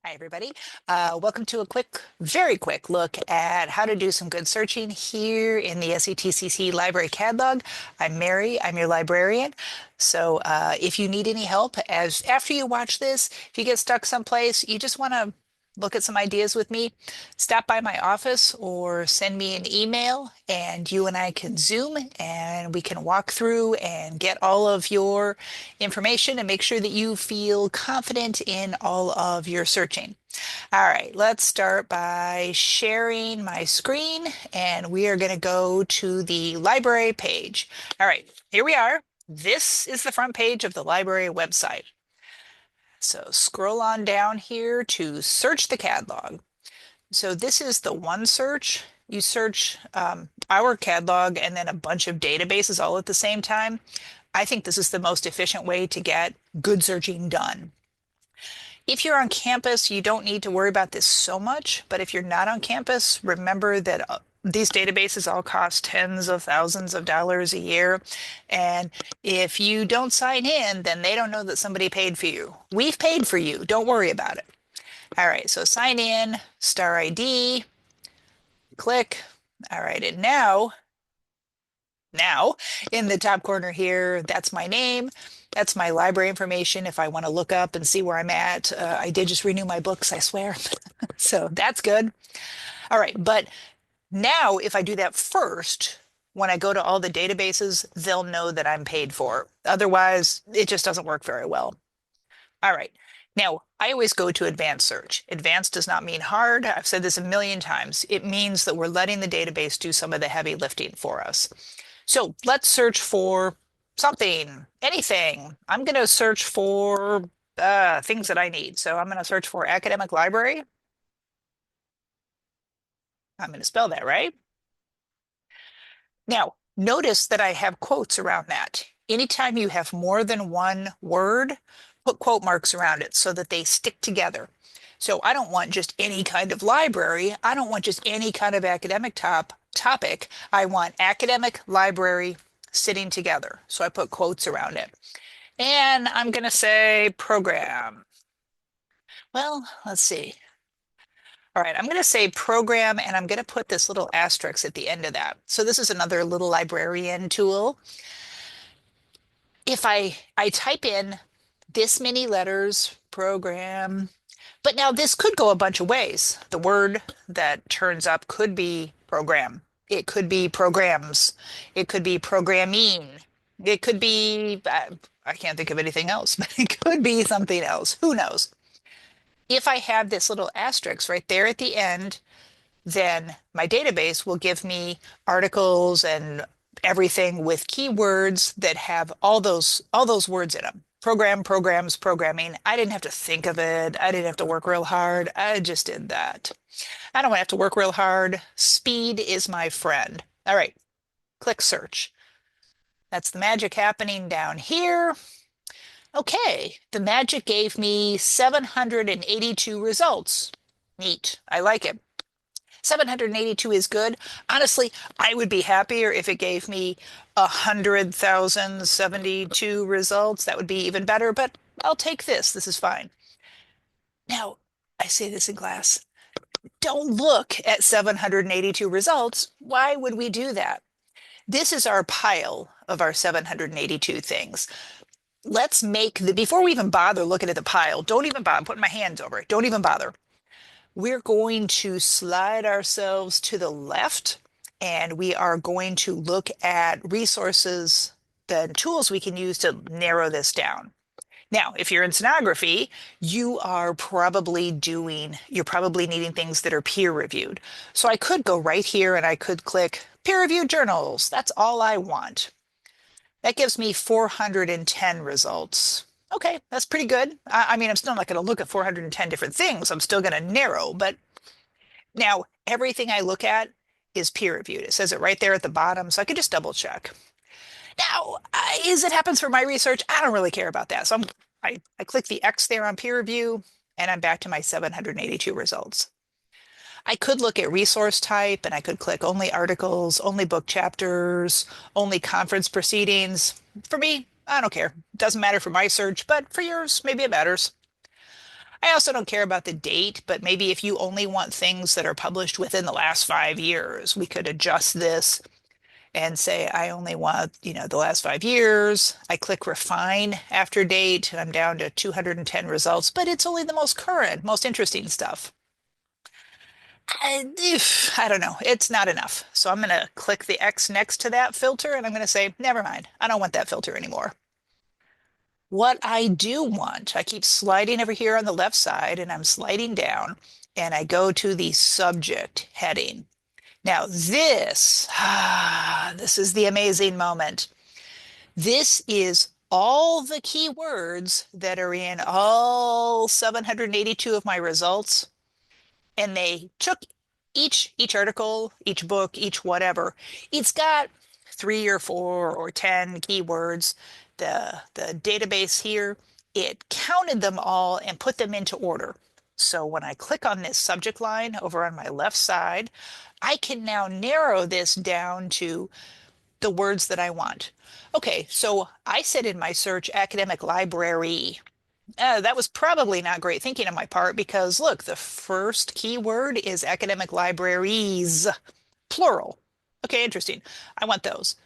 Hi, everybody. Welcome to a very quick look at how to do some good searching here in the SETCC Library Catalog. I'm Mary, I'm your librarian. So if you need any help as after you watch this, if you get stuck someplace, you just want to look at some ideas with me, stop by my office or send me an email and you and I can Zoom and we can walk through and get all of your information and make sure that you feel confident in all of your searching. All right, let's start by sharing my screen and we are going to go to the library page. All right, here we are. This is the front page of the library website. So scroll on down here to search the catalog. So this is the one search. You search our catalog and then a bunch of databases all at the same time. I think this is the most efficient way to get good searching done. If you're on campus, you don't need to worry about this so much, but if you're not on campus, remember that these databases all cost tens of thousands of dollars a year. And if you don't sign in, then they don't know that somebody paid for you. We've paid for you. Don't worry about it. All right, so sign in, star ID, click. All right, and now in the top corner here, that's my name. That's my library information if I want to look up and see where I'm at. I did just renew my books, I swear. So that's good. All right, but now if I do that first, when I go to all the databases, they'll know that I'm paid for. Otherwise, it just doesn't work very well. All right. Now, I always go to advanced search. Advanced does not mean hard. I've said this a million times. It means that we're letting the database do some of the heavy lifting for us. So let's search for something, anything. I'm going to search for things that I need. So I'm going to search for academic library. I'm going to spell that right. Now, notice that I have quotes around that. Anytime you have more than one word, put quote marks around it so that they stick together. So I don't want just any kind of library. I don't want just any kind of academic topic. I want academic library sitting together. So I put quotes around it. And I'm going to say program. Well, let's see. All right, I'm going to say program and I'm going to put this little asterisk at the end of that. So this is another little librarian tool. If I type in this many letters, program, but now this could go a bunch of ways. The word that turns up could be program. It could be programs. It could be programming. It could be, I can't think of anything else, but it could be something else. Who knows? If I have this little asterisk right there at the end, then my database will give me articles and everything with keywords that have all those words in them. Program, programs, programming. I didn't have to think of it. I didn't have to work real hard. I just did that. I don't have to work real hard. Speed is my friend. All right, click search. That's the magic happening down here. Okay, the magic gave me 782 results. Neat. I like it. 782 is good. Honestly, I would be happier if it gave me 100,072 results. That would be even better, but I'll take this. This is fine. Now, I say this in class. Don't look at 782 results. Why would we do that? This is our pile of our 782 things. Let's make before we even bother looking at the pile, don't even bother. I'm putting my hands over it. Don't even bother. We're going to slide ourselves to the left and we are going to look at resources, the tools we can use to narrow this down. Now, if you're in sonography, you're probably needing things that are peer reviewed. So I could go right here and I could click peer reviewed journals. That's all I want. That gives me 410 results. Okay, that's pretty good. I mean, I'm still not going to look at 410 different things. I'm still going to narrow, but now everything I look at is peer reviewed. It says it right there at the bottom, so I could just double check. Now, as it happens for my research, I don't really care about that. So I click the X there on peer review, and I'm back to my 782 results. I could look at resource type, and I could click only articles, only book chapters, only conference proceedings. For me, I don't care. It doesn't matter for my search, but for yours, maybe it matters. I also don't care about the date, but maybe if you only want things that are published within the last 5 years, we could adjust this and say, I only want, the last 5 years. I click refine after date, and I'm down to 210 results, but it's only the most current, most interesting stuff. I don't know. It's not enough. So I'm going to click the X next to that filter and I'm going to say, never mind. I don't want that filter anymore. What I do want, I keep sliding over here on the left side and I'm sliding down and I go to the subject heading. Now this is the amazing moment. This is all the keywords that are in all 782 of my results, and they took each article, each book, each whatever. It's got 3 or 4 or 10 keywords. The database here, it counted them all and put them into order. So when I click on this subject line over on my left side, I can now narrow this down to the words that I want. Okay, so I said in my search academic library. That was probably not great thinking on my part because look, the first keyword is academic libraries, plural. Okay, interesting. I want those.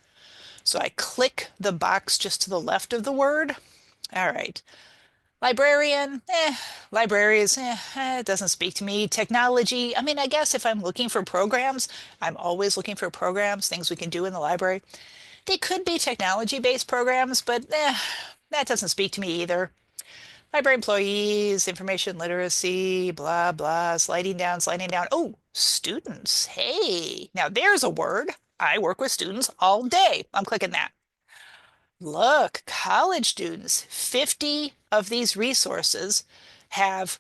So I click the box just to the left of the word. All right. Librarian, libraries, it doesn't speak to me. Technology, I mean, I guess if I'm looking for programs, I'm always looking for programs, things we can do in the library. They could be technology-based programs, but that doesn't speak to me either. Library employees, information literacy, blah, blah, sliding down, sliding down. Oh, students. Hey, now there's a word. I work with students all day. I'm clicking that. Look, college students. 50 of these resources have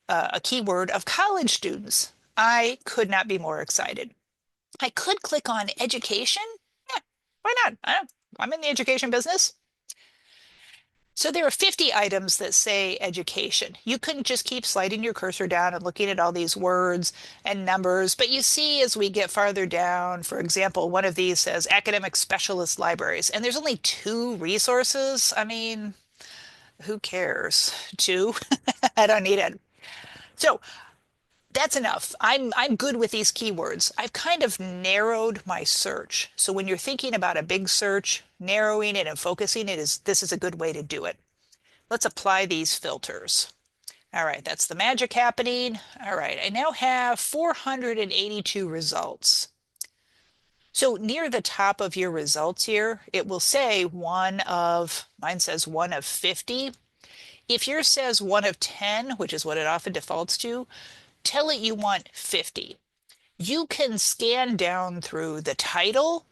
a keyword of college students. I could not be more excited. I could click on education. Yeah, why not? I'm in the education business. So there are 50 items that say education. You couldn't just keep sliding your cursor down and looking at all these words and numbers, but you see as we get farther down, for example, one of these says academic specialist libraries, and there's only 2 resources. I mean, who cares? Two? I don't need it. So that's enough. I'm good with these keywords. I've kind of narrowed my search. So when you're thinking about a big search, narrowing it and focusing it is this is a good way to do it. Let's apply these filters. All right, that's the magic happening. All right, I now have 482 results. So near the top of your results here, it will say mine says one of 50. If yours says one of 10, which is what it often defaults to, tell it you want 50. You can scan down through the title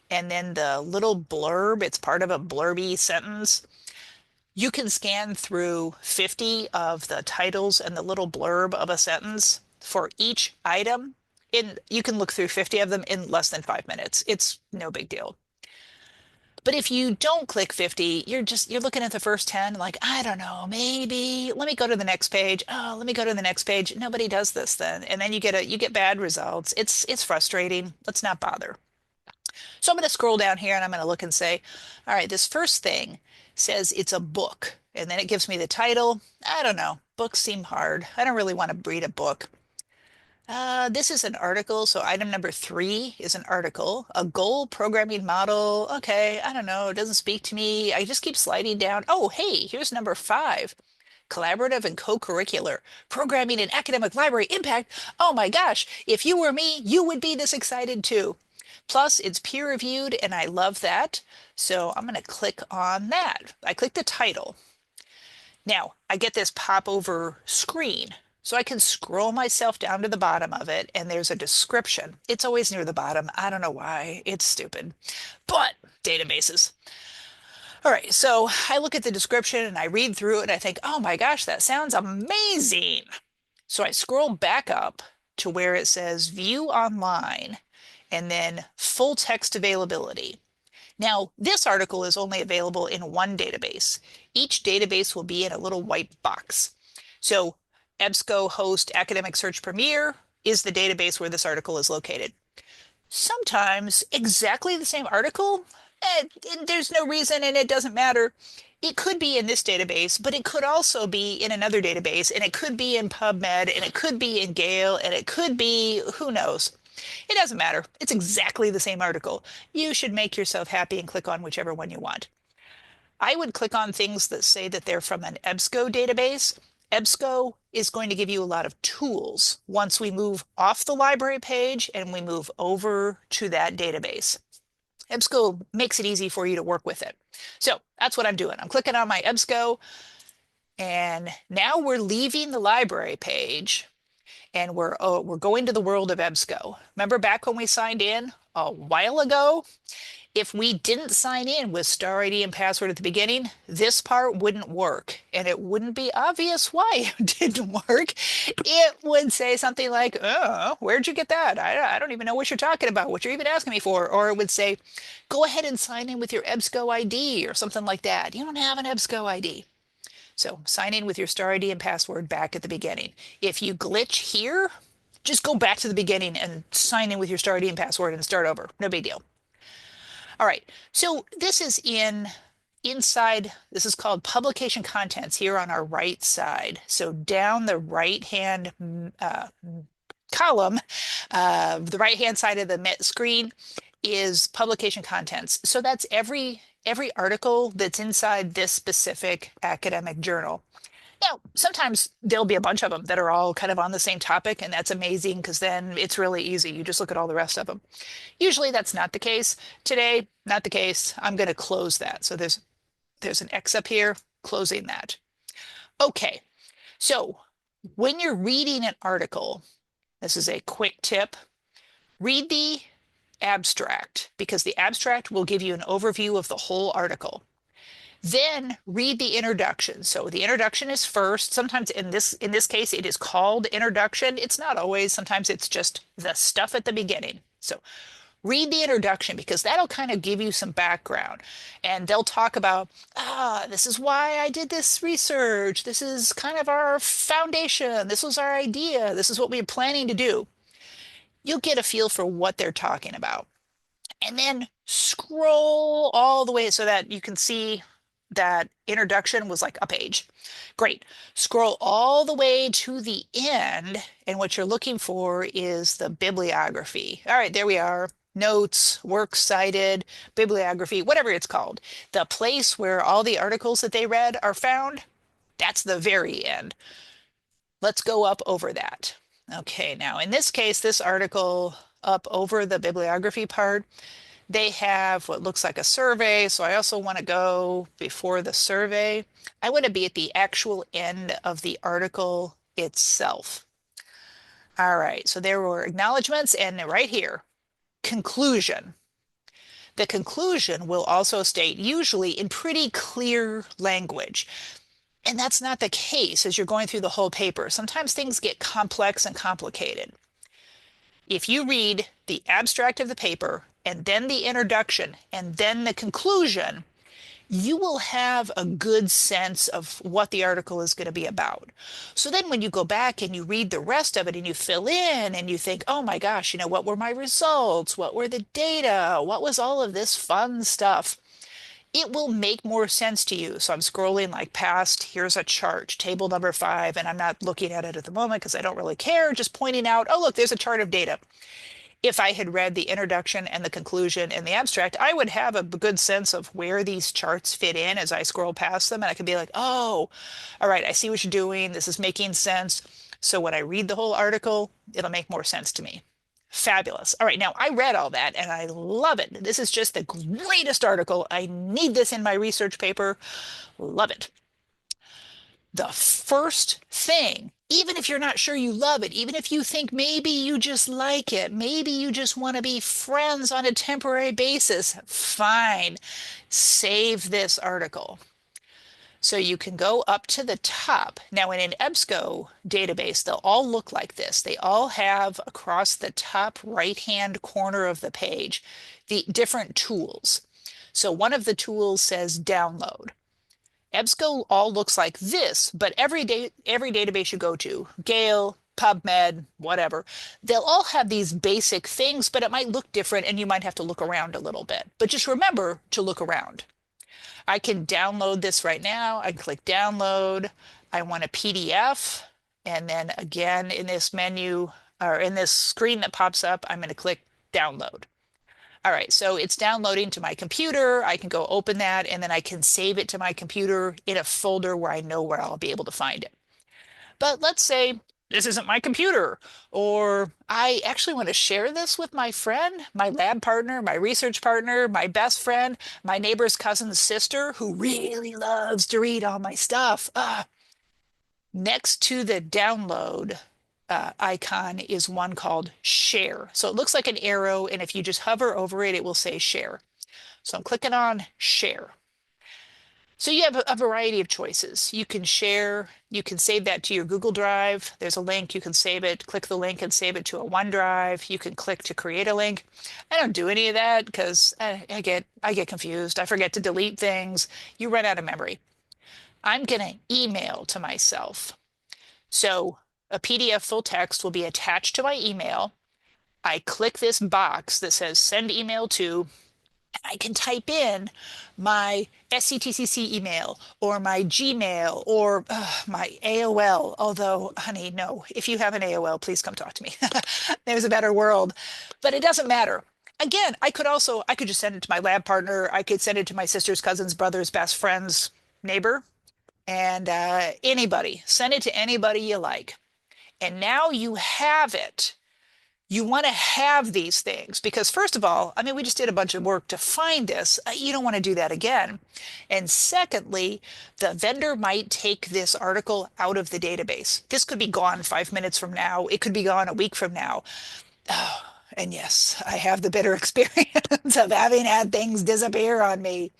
and then the little blurb. It's part of a blurby sentence. You can scan through 50 of the titles and the little blurb of a sentence for each item. You can look through 50 of them in less than 5 minutes. It's no big deal. But if you don't click 50, you're looking at the first 10 like, I don't know, maybe let me go to the next page. Oh, let me go to the next page. Nobody does this then. And then you get bad results. It's frustrating. Let's not bother. So I'm going to scroll down here and I'm going to look and say, all right, this first thing says it's a book. And then it gives me the title. I don't know. Books seem hard. I don't really want to read a book. This is an article. So item number 3 is an article. A goal programming model. Okay, I don't know. It doesn't speak to me. I just keep sliding down. Oh, hey, here's number 5. Collaborative and co-curricular programming and academic library impact. Oh my gosh, if you were me, you would be this excited too. Plus, it's peer reviewed and I love that. So I'm going to click on that. I click the title. Now, I get this pop over screen. So I can scroll myself down to the bottom of it and there's a description. It's always near the bottom. I don't know why. It's stupid. But databases. All right, so I look at the description and I read through it and I think, oh my gosh, that sounds amazing. So I scroll back up to where it says view online and then full text availability. Now, this article is only available in one database. Each database will be in a little white box. So EBSCO-host Academic Search Premier is the database where this article is located. Sometimes exactly the same article, there's no reason and it doesn't matter. It could be in this database, but it could also be in another database, and it could be in PubMed, and it could be in Gale, and it could be, who knows? It doesn't matter. It's exactly the same article. You should make yourself happy and click on whichever one you want. I would click on things that say that they're from an EBSCO database. EBSCO is going to give you a lot of tools once we move off the library page and we move over to that database. EBSCO makes it easy for you to work with it. So that's what I'm doing. I'm clicking on my EBSCO, and now we're leaving the library page and we're going to the world of EBSCO. Remember back when we signed in a while ago? If we didn't sign in with star ID and password at the beginning, this part wouldn't work. And it wouldn't be obvious why it didn't work. It would say something like, oh, where'd you get that? I don't even know what you're talking about, what you're even asking me for. Or it would say, go ahead and sign in with your EBSCO ID or something like that. You don't have an EBSCO ID. So sign in with your star ID and password back at the beginning. If you glitch here, just go back to the beginning and sign in with your star ID and password and start over. No big deal. All right, so this is inside, this is called publication contents here on our right side. So down the right-hand column, the right-hand side of the screen is publication contents. So that's every article that's inside this specific academic journal. Now, sometimes there'll be a bunch of them that are all kind of on the same topic, and that's amazing because then it's really easy. You just look at all the rest of them. Usually that's not the case. Today, not the case. I'm going to close that. So there's an X up here, closing that. Okay, so when you're reading an article, this is a quick tip, read the abstract because the abstract will give you an overview of the whole article. Then read the introduction. So the introduction is first. Sometimes in this case, it is called introduction. It's not always. Sometimes it's just the stuff at the beginning. So read the introduction because that'll kind of give you some background. And they'll talk about, this is why I did this research. This is kind of our foundation. This was our idea. This is what we were planning to do. You'll get a feel for what they're talking about. And then scroll all the way so that you can see that introduction was like a page. Great. Scroll all the way to the end, and what you're looking for is the bibliography. All right, there we are. Notes, works cited, bibliography, whatever it's called. The place where all the articles that they read are found, that's the very end. Let's go up over that. Okay, now in this case, this article up over the bibliography part, they have what looks like a survey. So I also want to go before the survey. I want to be at the actual end of the article itself. All right, so there were acknowledgments and right here, conclusion. The conclusion will also state usually in pretty clear language. And that's not the case as you're going through the whole paper. Sometimes things get complex and complicated. If you read the abstract of the paper and then the introduction and then the conclusion, you will have a good sense of what the article is going to be about. So then when you go back and you read the rest of it and you fill in and you think, oh my gosh, what were my results? What were the data? What was all of this fun stuff? It will make more sense to you. So I'm scrolling like past, here's a chart, table number 5, and I'm not looking at it at the moment because I don't really care, just pointing out, oh, look, there's a chart of data. If I had read the introduction and the conclusion and the abstract, I would have a good sense of where these charts fit in as I scroll past them. And I could be like, oh, all right, I see what you're doing. This is making sense. So when I read the whole article, it'll make more sense to me. Fabulous. All right, now I read all that and I love it. This is just the greatest article. I need this in my research paper. Love it. The first thing, even if you're not sure you love it, even if you think maybe you just like it, maybe you just want to be friends on a temporary basis, fine. Save this article. So you can go up to the top. Now in an EBSCO database, they'll all look like this. They all have across the top right-hand corner of the page, the different tools. So one of the tools says download. EBSCO all looks like this, but every database you go to, Gale, PubMed, whatever, they'll all have these basic things, but it might look different and you might have to look around a little bit. But just remember to look around. I can download this right now. I click download. I want a PDF. And then again, in this menu or in this screen that pops up, I'm going to click download. All right, so it's downloading to my computer. I can go open that and then I can save it to my computer in a folder where I know where I'll be able to find it. But let's say this isn't my computer, or I actually want to share this with my friend, my lab partner, my research partner, my best friend, my neighbor's cousin's sister who really loves to read all my stuff. Next to the download icon is one called share. So it looks like an arrow, and if you just hover over it, it will say share. So I'm clicking on share. So you have a variety of choices. You can share, you can save that to your Google Drive. There's a link, you can save it, click the link and save it to a OneDrive. You can click to create a link. I don't do any of that because I get confused. I forget to delete things. You run out of memory. I'm gonna email to myself. So a PDF full text will be attached to my email. I click this box that says send email to, I can type in my SCTCC email or my Gmail or my AOL. Although, honey, no, if you have an AOL, please come talk to me. There's a better world. But it doesn't matter. Again, I could just send it to my lab partner. I could send it to my sister's cousin's brother's best friend's neighbor and anybody. Send it to anybody you like. And now you have it. You want to have these things because, first of all, I mean, we just did a bunch of work to find this. You don't want to do that again. And secondly, the vendor might take this article out of the database. This could be gone 5 minutes from now. It could be gone a week from now. Oh, and yes, I have the bitter experience of having had things disappear on me.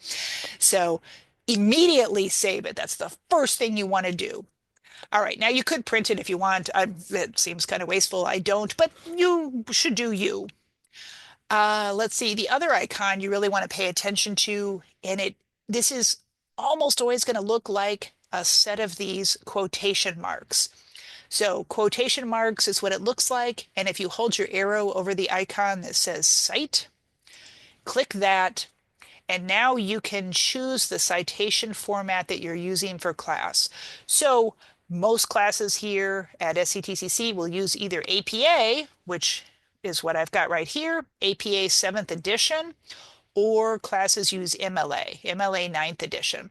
So immediately save it. That's the first thing you want to do. All right, now you could print it if you want. It seems kind of wasteful. I don't, but you should do you. Let's see, the other icon you really want to pay attention to, and this is almost always going to look like a set of these quotation marks. So quotation marks is what it looks like, and if you hold your arrow over the icon that says cite, click that, and now you can choose the citation format that you're using for class. So most classes here at SCTCC will use either APA, which is what I've got right here, APA 7th edition, or classes use MLA 9th edition.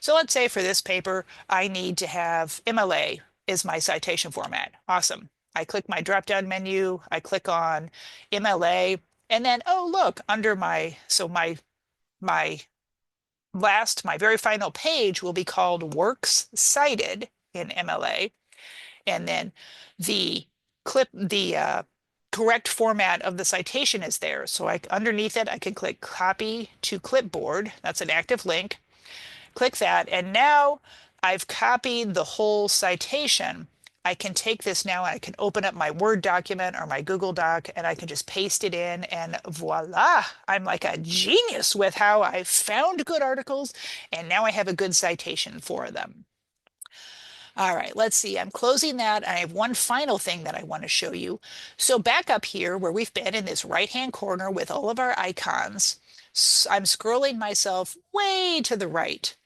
So let's say for this paper, I need to have MLA is my citation format. Awesome. I click my drop-down menu, I click on MLA, and then, oh, look, under my very final page will be called Works Cited in MLA. And then the correct format of the citation is there. So underneath it, I can click copy to clipboard. That's an active link. Click that. And now I've copied the whole citation. I can take this now and I can open up my Word document or my Google Doc and I can just paste it in and voila, I'm like a genius with how I found good articles and now I have a good citation for them. All right, let's see. I'm closing that. I have one final thing that I want to show you. So back up here where we've been in this right-hand corner with all of our icons, I'm scrolling myself way to the right.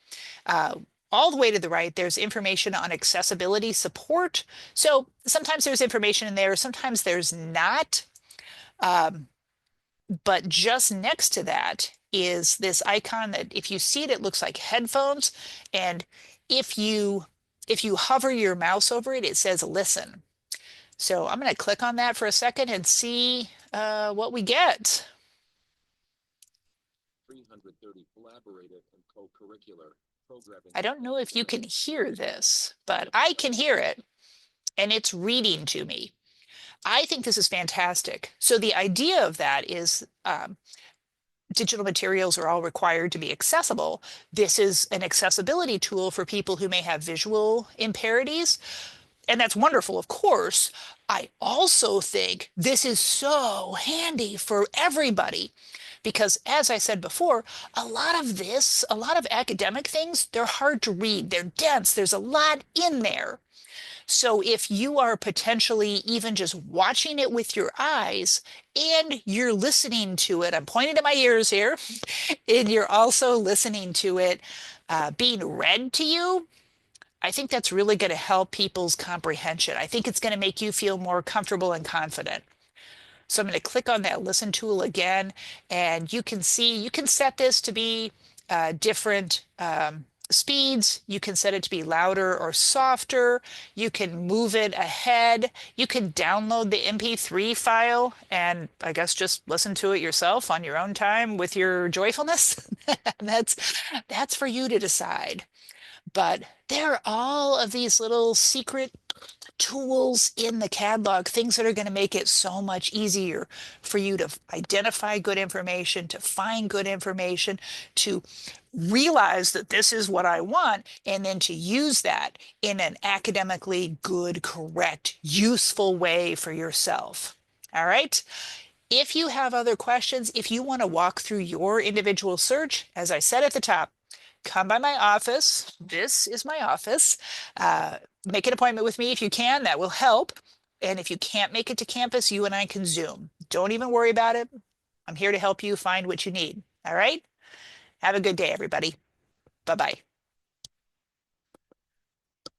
All the way to the right, there's information on accessibility support. So sometimes there's information in there, sometimes there's not. But just next to that is this icon that if you see it, it looks like headphones. And if you hover your mouse over it, it says listen. So I'm going to click on that for a second and see what we get. 330 collaborative and co-curricular programming. I don't know if you can hear this, but I can hear it, and it's reading to me. I think this is fantastic. So the idea of that is digital materials are all required to be accessible. This is an accessibility tool for people who may have visual impairments. And that's wonderful, of course. I also think this is so handy for everybody because, as I said before, a lot of academic things, they're hard to read. They're dense. There's a lot in there. So if you are potentially even just watching it with your eyes and you're listening to it, I'm pointing to my ears here, and you're also listening to it being read to you, I think that's really going to help people's comprehension. I think it's going to make you feel more comfortable and confident. So I'm going to click on that listen tool again, and you can see, you can set this to be different speeds. You can set it to be louder or softer. You can move it ahead. You can download the MP3 file and I guess just listen to it yourself on your own time with your joyfulness. That's that's for you to decide. But there are all of these little secret tools in the catalog, things that are going to make it so much easier for you to identify good information, to find good information, to realize that this is what I want, and then to use that in an academically good, correct, useful way for yourself. All right. If you have other questions, if you want to walk through your individual search, as I said at the top, come by my office. This is my office. Make an appointment with me if you can. That will help. And if you can't make it to campus, you and I can Zoom. Don't even worry about it. I'm here to help you find what you need. All right? Have a good day, everybody. Bye-bye.